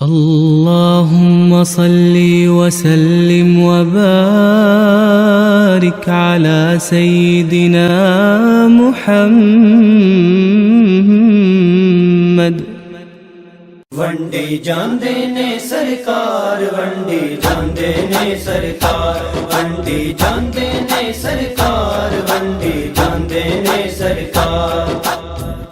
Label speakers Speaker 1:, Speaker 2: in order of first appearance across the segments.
Speaker 1: اللهم صل وسلم وبارك على سيدنا محمد
Speaker 2: ونڈی جاندے نے سرکار ونڈی جاندے نے سرکار ونڈی جاندے نے سرکار ونڈی جاندے نے سرکار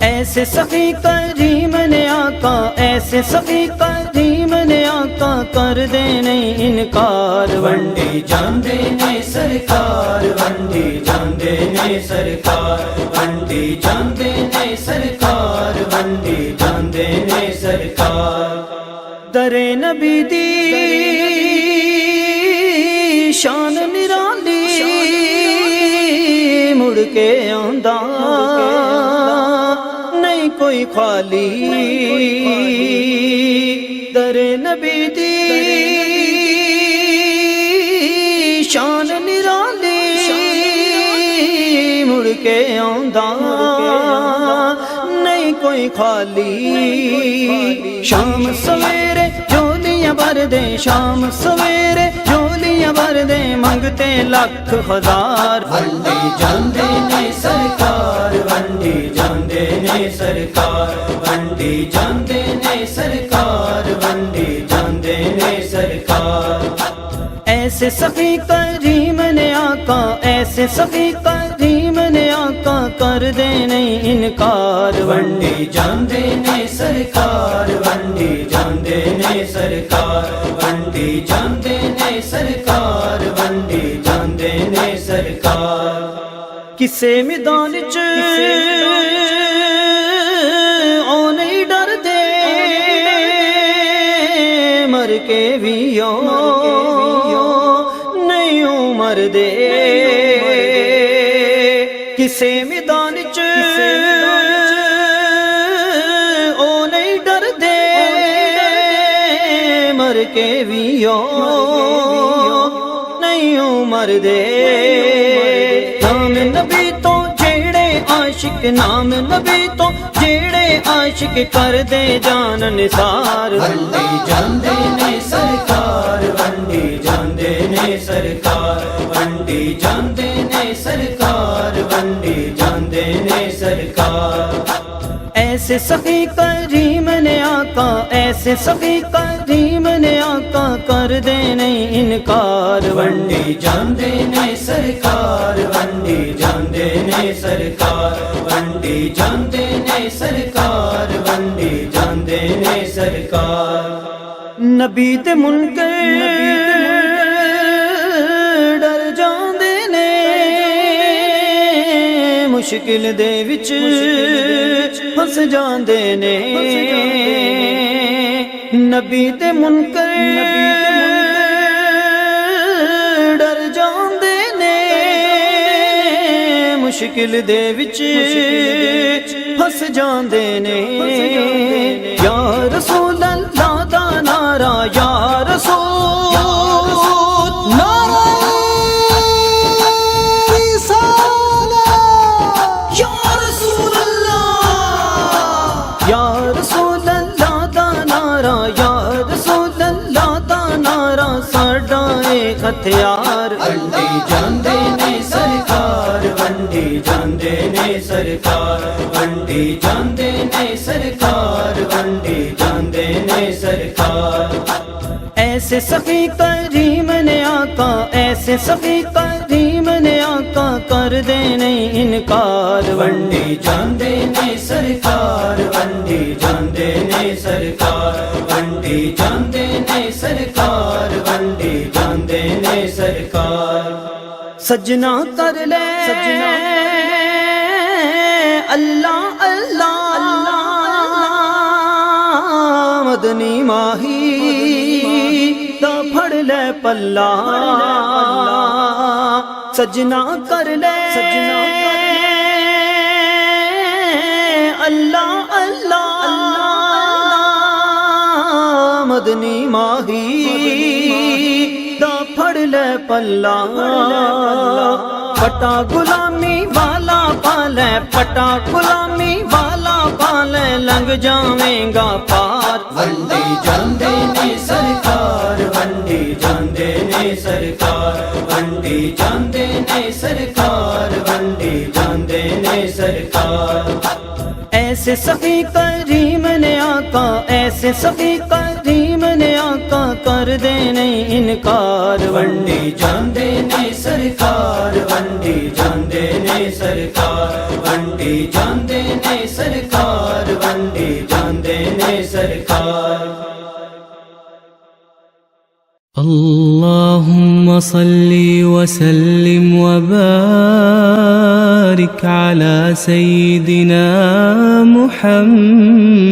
Speaker 2: ایسے سخی کریم نے آقا ایسے سخی کریم نے آقا کر دے نہیں انکار ونڈی جاندے نے سرکار ونڈی جاندے نے سرکار ونڈی جاندے نے سرکار ونڈی جاندے نے سرکار در نبی دی شان نرالی مڑ کے آندا نہیں کوئی خالی در نبی دی شان نرالی مڑ کے آندا نہیں کوئی خالی شام سویرے جولیاں بھر دے شام سویرے جولیاں بھر دے منگتے لاکھ ہزار ونڈی جاندے نے سرکار ونڈی جاندے نے سرکار ونڈی جاندے نے سرکار ونڈی جاندے نے سرکار ایسے سخی کریم نے آقا ایسے سخی کریم نے آقا کر دے نہیں انکار ونڈی جاندے نے سرکار ونڈی جاندے نے سرکار ونڈی جاندے نے سرکار ونڈی جاندے نے سرکار کسے میدان چ او نہیں ڈر دے مر کے بھی مر دے کسے میدان چ او نہیں ڈر دے مر کے بھی نہیں مر دے نام نبی تو جیڑے عاشق نام نبی تو جیڑے عاشق کر دے جان نثار ونڈی جاندے نے سرکار ونڈی جاندے نے سرکار ونڈی جاندے نے سرکار ونڈی جاندے نے سرکار ایسے سخی کریم نے آقا ایسے سخی کریم نے آقا کر دے نہیں انکار ونڈی جاندے نے سرکار ونڈی جاندے نے سرکار ونڈی جاندے نے سرکار ونڈی جاندے نے سرکار نبی تے منکر ڈر جاندے نے مشکل دے وچ پھس جاندے نے نبی تے منکر ڈر جاندے نے مشکل دے وچ پھس جاندے نے یا رسول اللہ دا نعرہ یا رسول نعرہ یا رسول اللہ دا نعرہ یا رسول اللہ دا نعرہ ساڈا ایک ہتھیار ونڈی جاندے نے سرکار ونڈی جاندے نے سرکار ونڈی جاندے نے سرکار ونڈی جاندے نے سرکار ایسے سخی کریم نے آقا ایسے سخی کریم نے آقا کر دے نہیں انکار ونڈی جاندے نے سرکار ونڈی جاندے نے سرکار ونڈی جاندے نے سرکار ونڈی جاندے نے سرکار سجنا کر لے اللہ اللہ مدنی ماہی دا پھڑ لے پلا سجنا کر لے اللہ اللہ مدنی ماہی دا پھڑ لے پلا پٹا غلامی والا پالے پٹا غلامی والا پالے لے لنگ جاویں گا پار ونڈی جاندے نے سرکار ونڈی جاندے نے سرکار ونڈی جاندے نے سرکار ونڈی جاندے نے سرکار ایسے سخی کریم نے آقا ایسے سخی کریم نے آقا کر دے نہیں انکار ونڈی جاندے نے سرکار ونڈی جاندے نے سرکار ونڈی جاندے نے سرکار ونڈی جاندے نے سرکار
Speaker 1: اللهم صل وسلم وبارك على سيدنا محمد